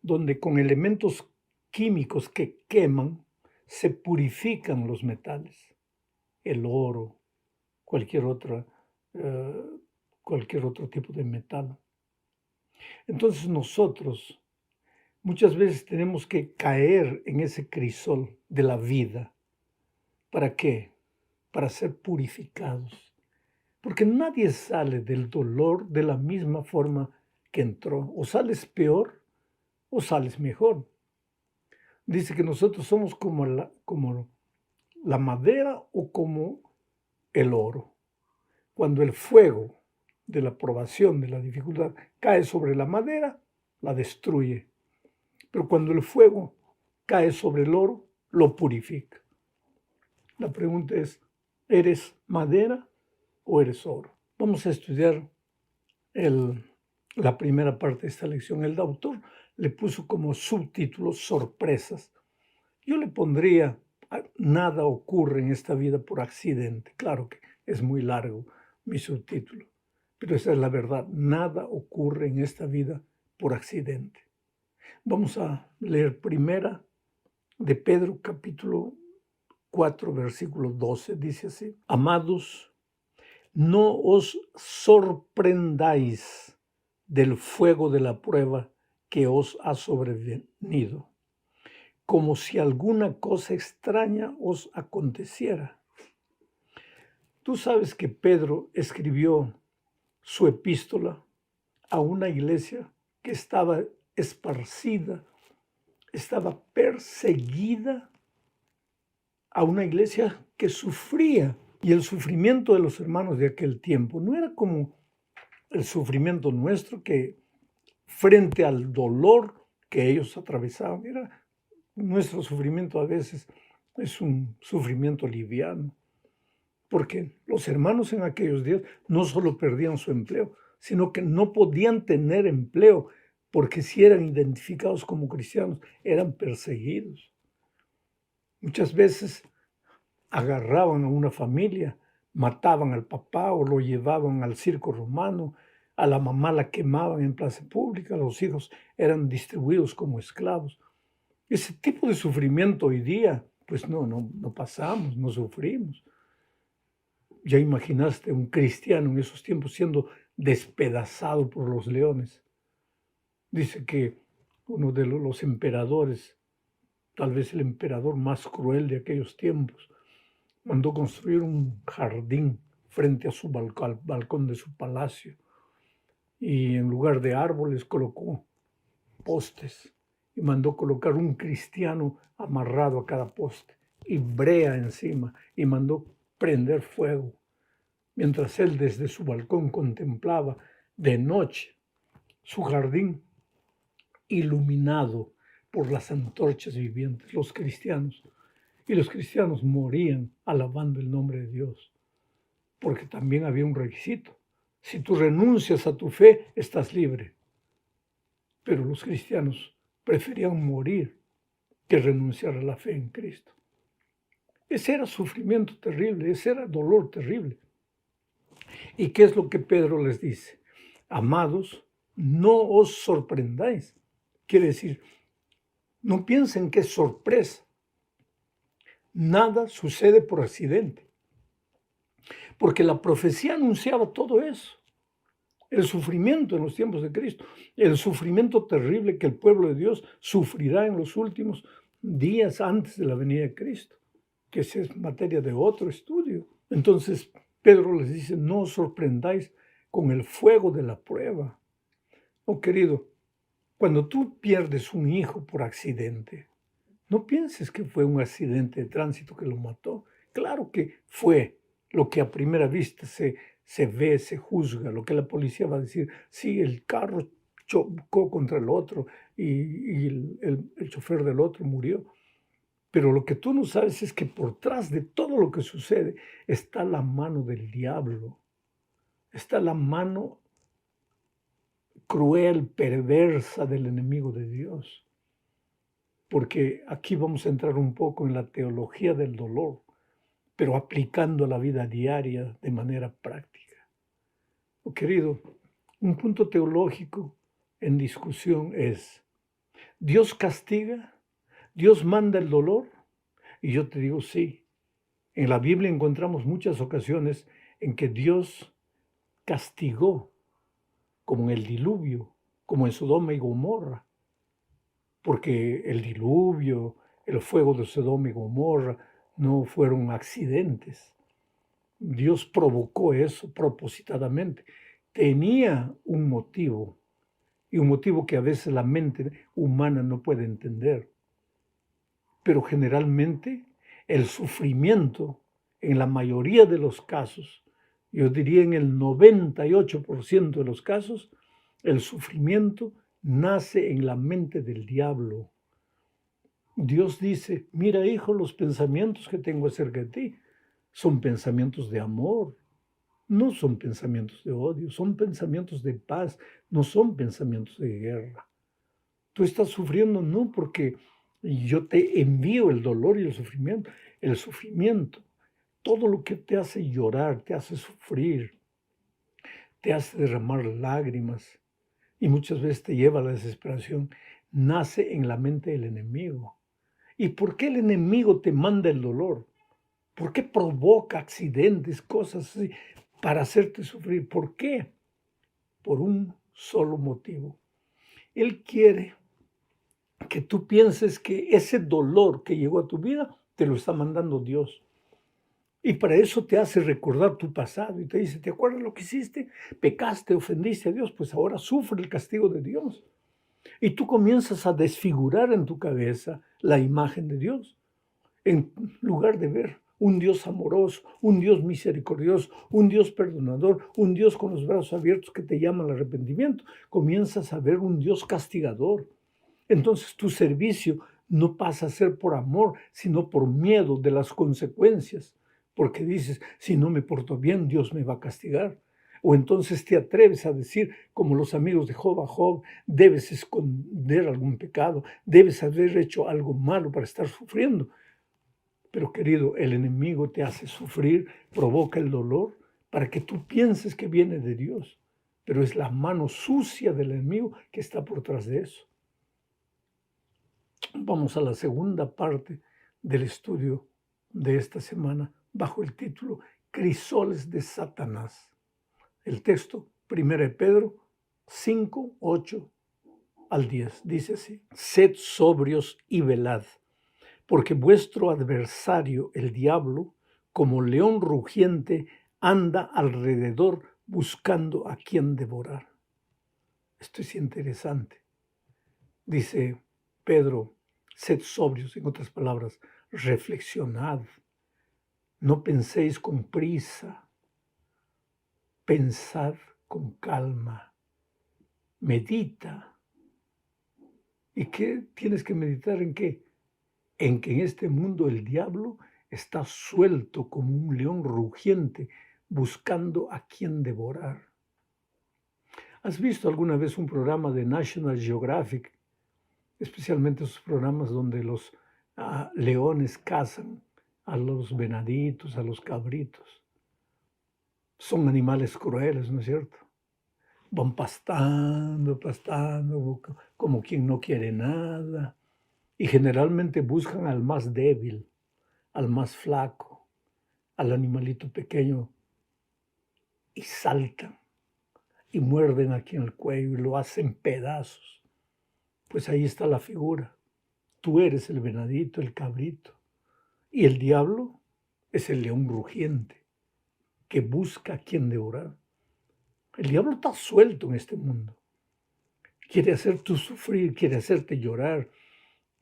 donde con elementos químicos que queman se purifican los metales, el oro, cualquier otra, eh, cualquier otro tipo de metal. Entonces nosotros muchas veces tenemos que caer en ese crisol de la vida. ¿Para qué? Para ser purificados. Porque nadie sale del dolor de la misma forma que entró. O sales peor o sales mejor. Dice que nosotros somos como la madera o como el oro. Cuando el fuego de la probación, de la dificultad, cae sobre la madera, la destruye. Pero cuando el fuego cae sobre el oro, lo purifica. La pregunta es, ¿eres madera o eres oro? Vamos a estudiar la primera parte de esta lección. El autor le puso como subtítulo sorpresas. Yo le pondría, nada ocurre en esta vida por accidente. Claro que es muy largo mi subtítulo, pero esa es la verdad. Nada ocurre en esta vida por accidente. Vamos a leer primera de Pedro, capítulo 4, versículo 12. Dice así: Amados, no os sorprendáis del fuego de la prueba que os ha sobrevenido, como si alguna cosa extraña os aconteciera. Tú sabes que Pedro escribió su epístola a una iglesia que estaba esparcida, estaba perseguida, a una iglesia que sufría. Y el sufrimiento de los hermanos de aquel tiempo no era como el sufrimiento nuestro, que frente al dolor que ellos atravesaban, era nuestro sufrimiento a veces es un sufrimiento liviano, porque los hermanos en aquellos días no solo perdían su empleo, sino que no podían tener empleo, porque si eran identificados como cristianos, eran perseguidos. Muchas veces agarraban a una familia, mataban al papá o lo llevaban al circo romano, a la mamá la quemaban en plaza pública, los hijos eran distribuidos como esclavos. Ese tipo de sufrimiento hoy día, pues no pasamos, no sufrimos. Ya imaginaste un cristiano en esos tiempos siendo despedazado por los leones. Dice que uno de los emperadores, tal vez el emperador más cruel de aquellos tiempos, mandó construir un jardín frente a su balcón, al balcón de su palacio, y en lugar de árboles colocó postes y mandó colocar un cristiano amarrado a cada poste y brea encima y mandó prender fuego, mientras él desde su balcón contemplaba de noche su jardín iluminado por las antorchas vivientes, los cristianos. Y los cristianos morían alabando el nombre de Dios, porque también había un requisito. Si tú renuncias a tu fe, estás libre. Pero los cristianos preferían morir que renunciar a la fe en Cristo. Ese era sufrimiento terrible, ese era dolor terrible. ¿Y qué es lo que Pedro les dice? Amados, no os sorprendáis. Quiere decir, no piensen que es sorpresa. Nada sucede por accidente. Porque la profecía anunciaba todo eso. El sufrimiento en los tiempos de Cristo, el sufrimiento terrible que el pueblo de Dios sufrirá en los últimos días antes de la venida de Cristo, que esa es materia de otro estudio. Entonces Pedro les dice, no os sorprendáis con el fuego de la prueba. Oh, querido, cuando tú pierdes un hijo por accidente, no pienses que fue un accidente de tránsito que lo mató. Claro que fue lo que a primera vista se ve, se juzga, lo que la policía va a decir. Sí, el carro chocó contra el otro y el chofer del otro murió. Pero lo que tú no sabes es que por detrás de todo lo que sucede está la mano del diablo. Está la mano cruel, perversa del enemigo de Dios. Porque aquí vamos a entrar un poco en la teología del dolor, pero aplicando a la vida diaria de manera práctica. Oh, querido, un punto teológico en discusión es, ¿Dios castiga? ¿Dios manda el dolor? Y yo te digo, sí. En la Biblia encontramos muchas ocasiones en que Dios castigó, como en el diluvio, como en Sodoma y Gomorra, porque el diluvio, el fuego de Sodoma y Gomorra no fueron accidentes. Dios provocó eso propositadamente. Tenía un motivo, y un motivo que a veces la mente humana no puede entender. Pero generalmente el sufrimiento, en la mayoría de los casos, yo diría en el 98% de los casos, el sufrimiento nace en la mente del diablo. Dios dice, mira hijo, los pensamientos que tengo acerca de ti son pensamientos de amor, no son pensamientos de odio, son pensamientos de paz, no son pensamientos de guerra. Tú estás sufriendo no porque yo te envío el dolor y el sufrimiento, todo lo que te hace llorar, te hace sufrir, te hace derramar lágrimas y muchas veces te lleva a la desesperación, nace en la mente del enemigo. ¿Y por qué el enemigo te manda el dolor? ¿Por qué provoca accidentes, cosas así, para hacerte sufrir? ¿Por qué? Por un solo motivo. Él quiere que tú pienses que ese dolor que llegó a tu vida te lo está mandando Dios. Y para eso te hace recordar tu pasado y te dice, ¿te acuerdas lo que hiciste? Pecaste, ofendiste a Dios, pues ahora sufre el castigo de Dios. Y tú comienzas a desfigurar en tu cabeza la imagen de Dios. En lugar de ver un Dios amoroso, un Dios misericordioso, un Dios perdonador, un Dios con los brazos abiertos que te llama al arrepentimiento, comienzas a ver un Dios castigador. Entonces tu servicio no pasa a ser por amor, sino por miedo de las consecuencias, porque dices, si no me porto bien, Dios me va a castigar. O entonces te atreves a decir, como los amigos de Job a Job, debes esconder algún pecado, debes haber hecho algo malo para estar sufriendo. Pero querido, el enemigo te hace sufrir, provoca el dolor para que tú pienses que viene de Dios, pero es la mano sucia del enemigo que está por detrás de eso. Vamos a la segunda parte del estudio de esta semana bajo el título Crisoles de Satanás. El texto, 1 Pedro 5, 8 al 10, dice así: Sed sobrios y velad, porque vuestro adversario, el diablo, como león rugiente, anda alrededor buscando a quien devorar. Esto es interesante. Dice Pedro, sed sobrios, en otras palabras, reflexionad, no penséis con prisa, pensad con calma, medita. ¿Y qué tienes que meditar en qué? En que en este mundo el diablo está suelto como un león rugiente buscando a quien devorar. ¿Has visto alguna vez un programa de National Geographic, especialmente esos programas donde los leones cazan a los venaditos, a los cabritos? Son animales crueles, ¿no es cierto? Van pastando, como quien no quiere nada, y generalmente buscan al más débil, al más flaco, al animalito pequeño, y saltan y muerden aquí en el cuello y lo hacen pedazos. Pues ahí está la figura. Tú eres el venadito, el cabrito, y el diablo es el león rugiente que busca a quien devorar. El diablo está suelto en este mundo. Quiere hacerte sufrir, quiere hacerte llorar,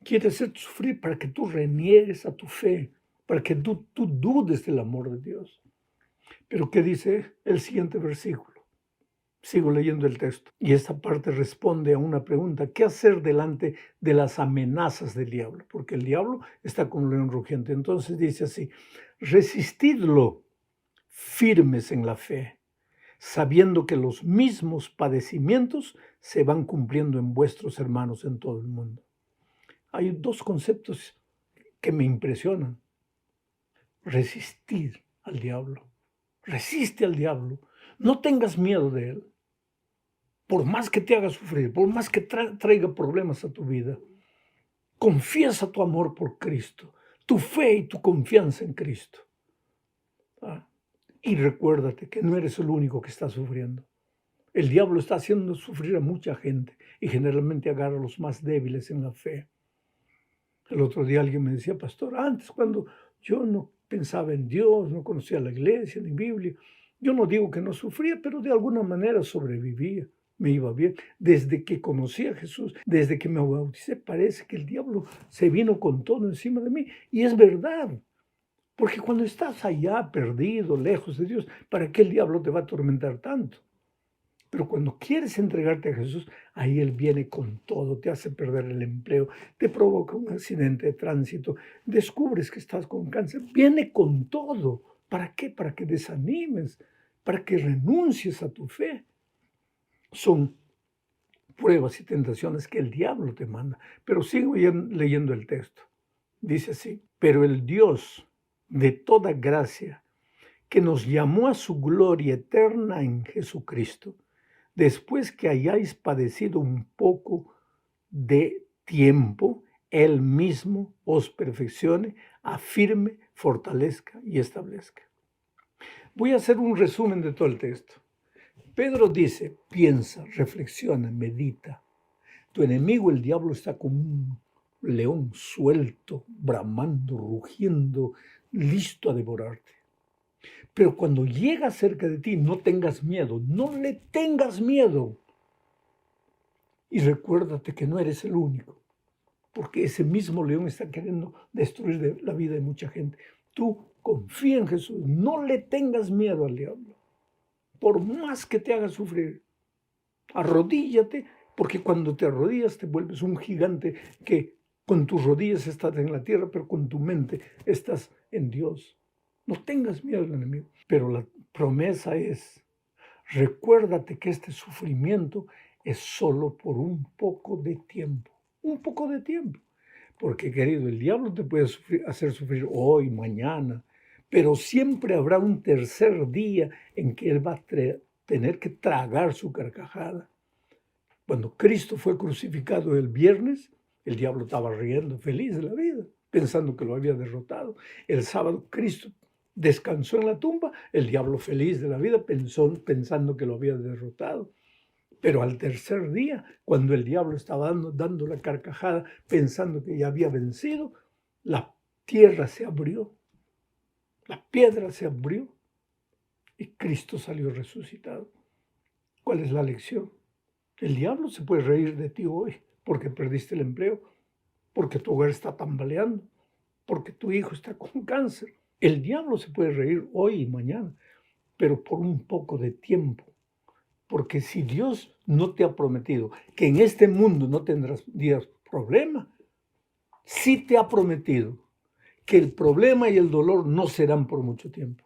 quiere hacerte sufrir para que tú reniegues a tu fe, para que tú dudes del amor de Dios. Pero ¿qué dice el siguiente versículo? Sigo leyendo el texto y esta parte responde a una pregunta: ¿qué hacer delante de las amenazas del diablo? Porque el diablo está como un león rugiente. Entonces dice así: resistidlo firmes en la fe, sabiendo que los mismos padecimientos se van cumpliendo en vuestros hermanos en todo el mundo. Hay dos conceptos que me impresionan. Resistir al diablo. Resiste al diablo. No tengas miedo de él. Por más que te haga sufrir, por más que traiga problemas a tu vida, Confiesa tu amor por Cristo, tu fe y tu confianza en Cristo. ¿Ah? Y recuérdate que no eres el único que está sufriendo. El diablo está haciendo sufrir a mucha gente y generalmente agarra a los más débiles en la fe. El otro día alguien me decía, pastor, antes cuando yo no pensaba en Dios, no conocía la iglesia ni Biblia, yo no digo que no sufría, pero de alguna manera sobrevivía, me iba bien. Desde que conocí a Jesús, desde que me bauticé, parece que el diablo se vino con todo encima de mí. Y es verdad, porque cuando estás allá perdido, lejos de Dios, ¿para qué el diablo te va a atormentar tanto? Pero cuando quieres entregarte a Jesús, ahí Él viene con todo, te hace perder el empleo, te provoca un accidente de tránsito, descubres que estás con cáncer, viene con todo. ¿Para qué? Para que desanimes, para que renuncies a tu fe. Son pruebas y tentaciones que el diablo te manda. Pero sigo leyendo el texto. Dice así, pero el Dios de toda gracia, que nos llamó a su gloria eterna en Jesucristo, después que hayáis padecido un poco de tiempo, Él mismo os perfeccione, afirme, fortalezca y establezca. Voy a hacer un resumen de todo el texto. Pedro dice, piensa, reflexiona, medita. Tu enemigo, el diablo, está como un león suelto, bramando, rugiendo, listo a devorarte. Pero cuando llega cerca de ti, no tengas miedo, no le tengas miedo. Y recuérdate que no eres el único, porque ese mismo león está queriendo destruir la vida de mucha gente. Tú confía en Jesús, no le tengas miedo al diablo, por más que te haga sufrir. Arrodíllate, porque cuando te arrodillas te vuelves un gigante que con tus rodillas estás en la tierra, pero con tu mente estás en Dios. No tengas miedo al enemigo. Pero la promesa es, recuérdate que este sufrimiento es solo por un poco de tiempo. Un poco de tiempo. Porque, querido, el diablo te puede hacer sufrir hoy, mañana, pero siempre habrá un tercer día en que él va a tener que tragar su carcajada. Cuando Cristo fue crucificado el viernes, el diablo estaba riendo, feliz de la vida, pensando que lo había derrotado. El sábado Cristo descansó en la tumba, el diablo feliz de la vida, pensando que lo había derrotado. Pero al tercer día, cuando el diablo estaba dando la carcajada, pensando que ya había vencido, la tierra se abrió, la piedra se abrió y Cristo salió resucitado. ¿Cuál es la lección? El diablo se puede reír de ti hoy porque perdiste el empleo, porque tu hogar está tambaleando, porque tu hijo está con cáncer. El diablo se puede reír hoy y mañana, pero por un poco de tiempo. Porque si Dios no te ha prometido que en este mundo no tendrás problema, sí te ha prometido que el problema y el dolor no serán por mucho tiempo,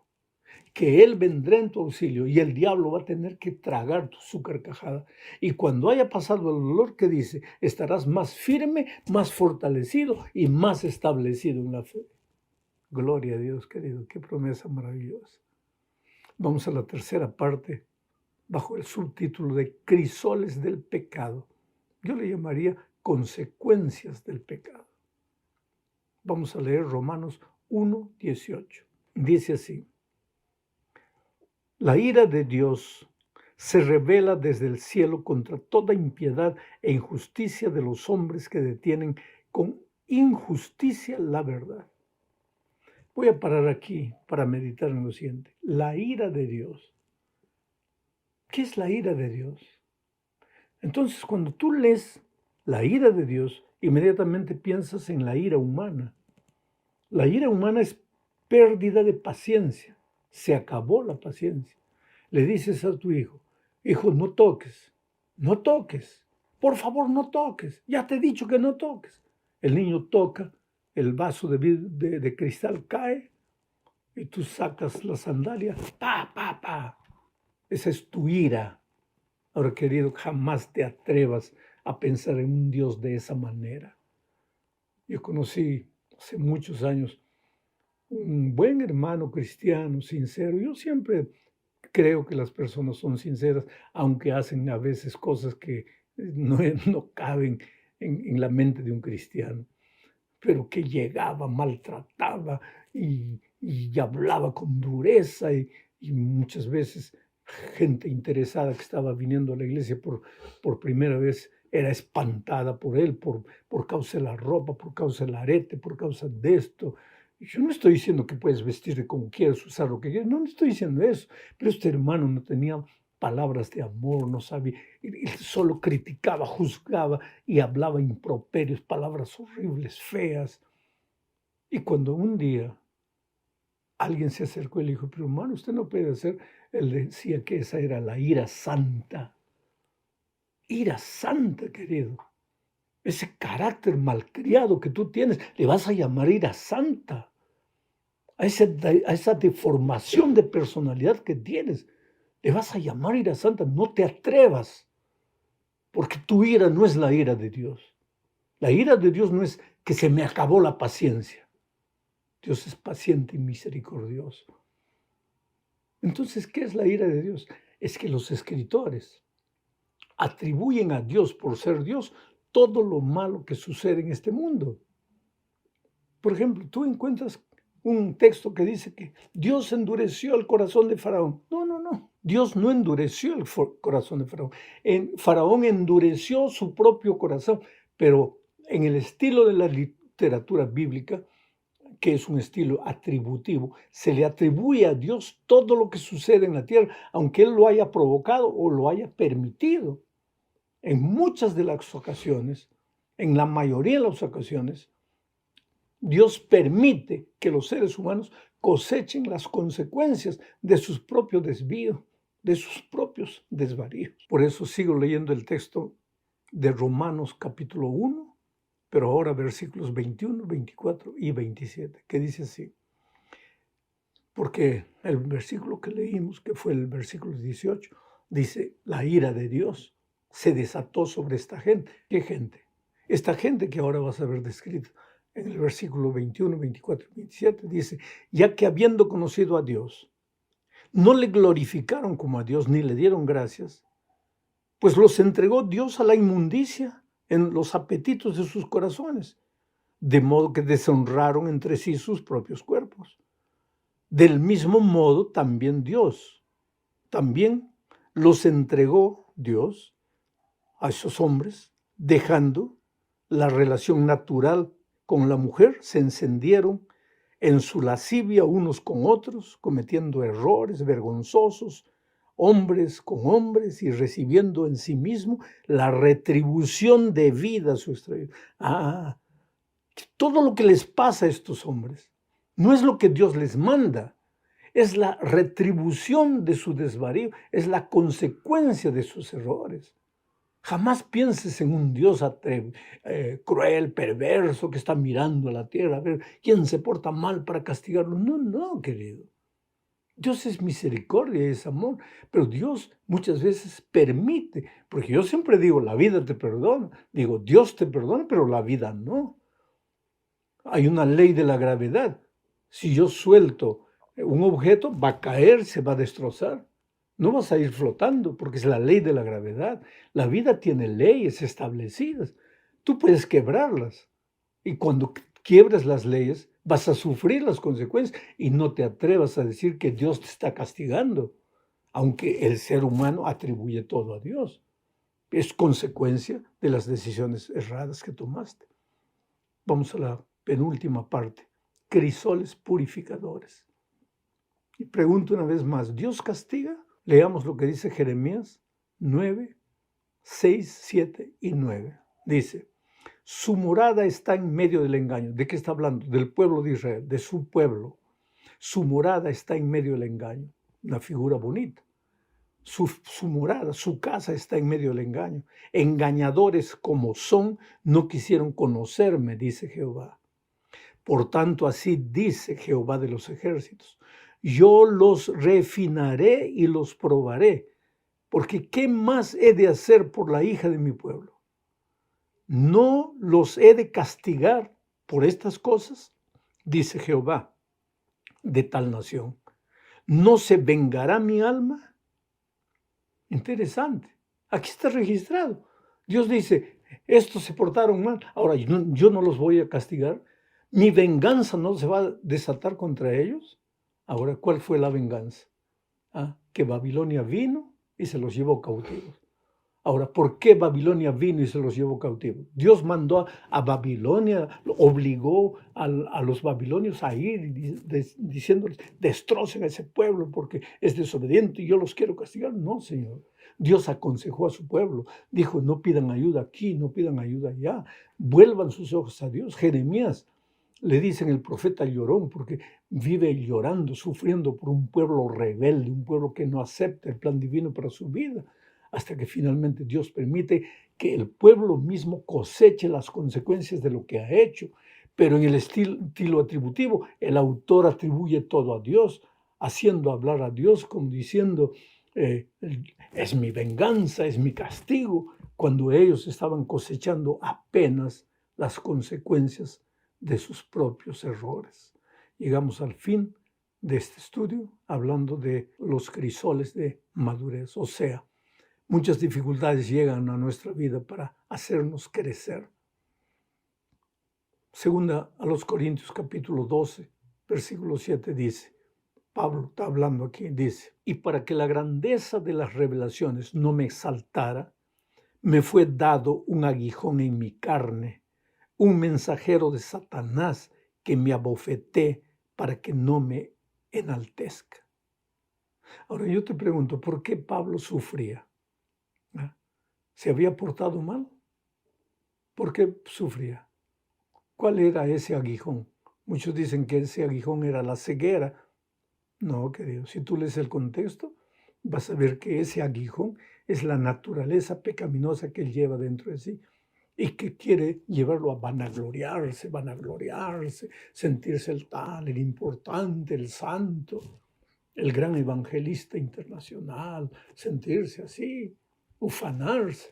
que Él vendrá en tu auxilio y el diablo va a tener que tragar su carcajada. Y cuando haya pasado el dolor, ¿qué dice? Estarás más firme, más fortalecido y más establecido en la fe. Gloria a Dios, querido, qué promesa maravillosa. Vamos a la tercera parte, bajo el subtítulo de Crisoles del pecado. Yo le llamaría consecuencias del pecado. Vamos a leer Romanos 1:18. Dice así, la ira de Dios se revela desde el cielo contra toda impiedad e injusticia de los hombres que detienen con injusticia la verdad. Voy a parar aquí para meditar en lo siguiente. La ira de Dios. ¿Qué es la ira de Dios? Entonces, cuando tú lees la ira de Dios, inmediatamente piensas en la ira humana. La ira humana es pérdida de paciencia. Se acabó la paciencia. Le dices a tu hijo, hijo, no toques, no toques, por favor no toques, ya te he dicho que no toques. El niño toca, el vaso de cristal cae y tú sacas la sandalia, pa, pa, pa. Esa es tu ira. Ahora, querido, jamás te atrevas a pensar en un Dios de esa manera. Yo conocí hace muchos años un buen hermano cristiano, sincero. Yo siempre creo que las personas son sinceras, aunque hacen a veces cosas que no caben en la mente de un cristiano. pero que llegaba, maltrataba y hablaba con dureza y muchas veces gente interesada que estaba viniendo a la iglesia por primera vez era espantada por él, por causa de la ropa, por causa del arete, por causa de esto. Y yo no estoy diciendo que puedes vestirte como quieras, usar lo que quieras, no estoy diciendo eso, pero este hermano no tenía palabras de amor, no sabía, y solo criticaba, juzgaba y hablaba improperios, palabras horribles, feas. Y cuando un día alguien se acercó y le dijo, pero hermano, usted no puede hacer, él decía que esa era la ira santa. Ira santa, querido. Ese carácter malcriado que tú tienes, le vas a llamar ira santa. A esa deformación de personalidad que tienes, le vas a llamar ira santa. No te atrevas, porque tu ira no es la ira de Dios. La ira de Dios no es que se me acabó la paciencia. Dios es paciente y misericordioso. Entonces, ¿qué es la ira de Dios? Es que los escritores atribuyen a Dios, por ser Dios, todo lo malo que sucede en este mundo. Por ejemplo, tú encuentras un texto que dice que Dios endureció el corazón de Faraón. No, no, no. Dios no endureció el corazón de Faraón. Faraón endureció su propio corazón, pero en el estilo de la literatura bíblica, que es un estilo atributivo, se le atribuye a Dios todo lo que sucede en la tierra, aunque Él lo haya provocado o lo haya permitido. En muchas de las ocasiones, en la mayoría de las ocasiones, Dios permite que los seres humanos cosechen las consecuencias de sus propios desvíos, de sus propios desvaríos. Por eso sigo leyendo el texto de Romanos capítulo 1, pero ahora versículos 21, 24 y 27, que dice así. Porque el versículo que leímos, que fue el versículo 18, dice, la ira de Dios se desató sobre esta gente. ¿Qué gente? Esta gente que ahora vas a ver descrita en el versículo 21, 24 y 27, dice, ya que habiendo conocido a Dios, no le glorificaron como a Dios ni le dieron gracias, pues los entregó Dios a la inmundicia en los apetitos de sus corazones, de modo que deshonraron entre sí sus propios cuerpos. Del mismo modo también los entregó Dios a esos hombres, dejando la relación natural con la mujer, se encendieron en su lascivia unos con otros, cometiendo errores vergonzosos, hombres con hombres, y recibiendo en sí mismo la retribución debida a su extravío. Todo lo que les pasa a estos hombres no es lo que Dios les manda, es la retribución de su desvarío, es la consecuencia de sus errores. Jamás pienses en un Dios cruel, perverso, que está mirando a la tierra a ver quién se porta mal para castigarlo. No, no, querido. Dios es misericordia y es amor, pero Dios muchas veces permite, porque yo siempre digo, la vida te perdona, digo, Dios te perdona, pero la vida no. Hay una ley de la gravedad. Si yo suelto un objeto, va a caer, se va a destrozar. No vas a ir flotando porque es la ley de la gravedad. La vida tiene leyes establecidas. Tú puedes quebrarlas. Y cuando quiebras las leyes, vas a sufrir las consecuencias y no te atrevas a decir que Dios te está castigando, aunque el ser humano atribuye todo a Dios. Es consecuencia de las decisiones erradas que tomaste. Vamos a la penúltima parte. Crisoles purificadores. Y pregunto una vez más, ¿Dios castiga? Leamos lo que dice Jeremías 9, 6, 7 y 9. Dice, su morada está en medio del engaño. ¿De qué está hablando? Del pueblo de Israel, de su pueblo. Su morada está en medio del engaño. Una figura bonita. Su morada, su casa está en medio del engaño. Engañadores como son, no quisieron conocerme, dice Jehová. Por tanto, así dice Jehová de los ejércitos. Yo los refinaré y los probaré, porque ¿qué más he de hacer por la hija de mi pueblo? ¿No los he de castigar por estas cosas? Dice Jehová de tal nación. ¿No se vengará mi alma? Interesante. Aquí está registrado. Dios dice, estos se portaron mal. Ahora, yo no los voy a castigar. ¿Mi venganza no se va a desatar contra ellos? Ahora, ¿cuál fue la venganza? Que Babilonia vino y se los llevó cautivos. Ahora, ¿por qué Babilonia vino y se los llevó cautivos? Dios mandó a Babilonia, obligó a los babilonios a ir diciéndoles, destrocen a ese pueblo porque es desobediente y yo los quiero castigar. No, Señor. Dios aconsejó a su pueblo, dijo, no pidan ayuda aquí, no pidan ayuda allá, vuelvan sus ojos a Dios. Jeremías le dicen el profeta llorón porque vive llorando, sufriendo por un pueblo rebelde, un pueblo que no acepta el plan divino para su vida, hasta que finalmente Dios permite que el pueblo mismo coseche las consecuencias de lo que ha hecho. Pero en el estilo atributivo, el autor atribuye todo a Dios, haciendo hablar a Dios como diciendo, es mi venganza, es mi castigo, cuando ellos estaban cosechando apenas las consecuencias de sus propios errores. Llegamos al fin de este estudio hablando de los crisoles de madurez, o sea, muchas dificultades llegan a nuestra vida para hacernos crecer. Segunda a los Corintios capítulo 12, versículo 7 dice, Pablo está hablando aquí, dice, y para que la grandeza de las revelaciones no me exaltara, me fue dado un aguijón en mi carne, un mensajero de Satanás que me abofeté para que no me enaltezca. Ahora yo te pregunto, ¿por qué Pablo sufría? ¿Se había portado mal? ¿Por qué sufría? ¿Cuál era ese aguijón? Muchos dicen que ese aguijón era la ceguera. No, querido, si tú lees el contexto, vas a ver que ese aguijón es la naturaleza pecaminosa que él lleva dentro de sí y que quiere llevarlo a vanagloriarse, sentirse el tal, el importante, el santo, el gran evangelista internacional, sentirse así, ufanarse.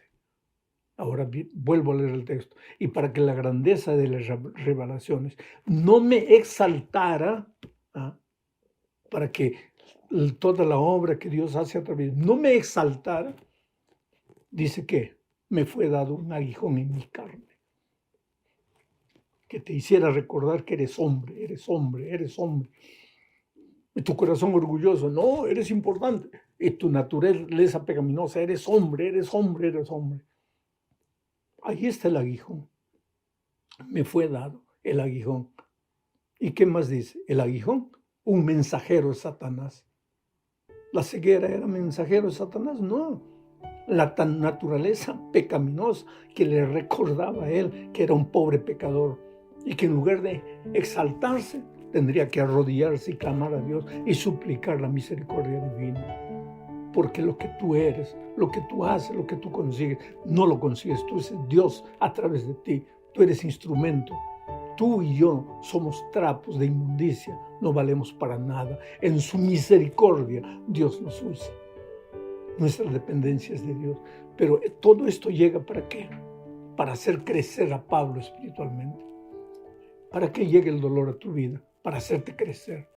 Ahora vuelvo a leer el texto. Y para que la grandeza de las revelaciones no me exaltara, para que toda la obra que Dios hace a través no me exaltara, dice que me fue dado un aguijón en mi carne, que te hiciera recordar que eres hombre, eres hombre, eres hombre. Y tu corazón orgulloso, no, eres importante. Y tu naturaleza pecaminosa, eres hombre, eres hombre, eres hombre. Ahí está el aguijón. Me fue dado el aguijón. ¿Y qué más dice? El aguijón, un mensajero de Satanás. ¿La ceguera era mensajero de Satanás? No. La tan naturaleza pecaminosa que le recordaba a él que era un pobre pecador y que en lugar de exaltarse tendría que arrodillarse y clamar a Dios y suplicar la misericordia divina. Porque lo que tú eres, lo que tú haces, lo que tú consigues, no lo consigues tú, es Dios a través de ti. Tú eres instrumento. Tú y yo somos trapos de inmundicia, no valemos para nada. En su misericordia Dios nos usa. Nuestra dependencia es de Dios. Pero todo esto llega ¿para qué? Para hacer crecer a Pablo espiritualmente. ¿Para qué llegue el dolor a tu vida? Para hacerte crecer.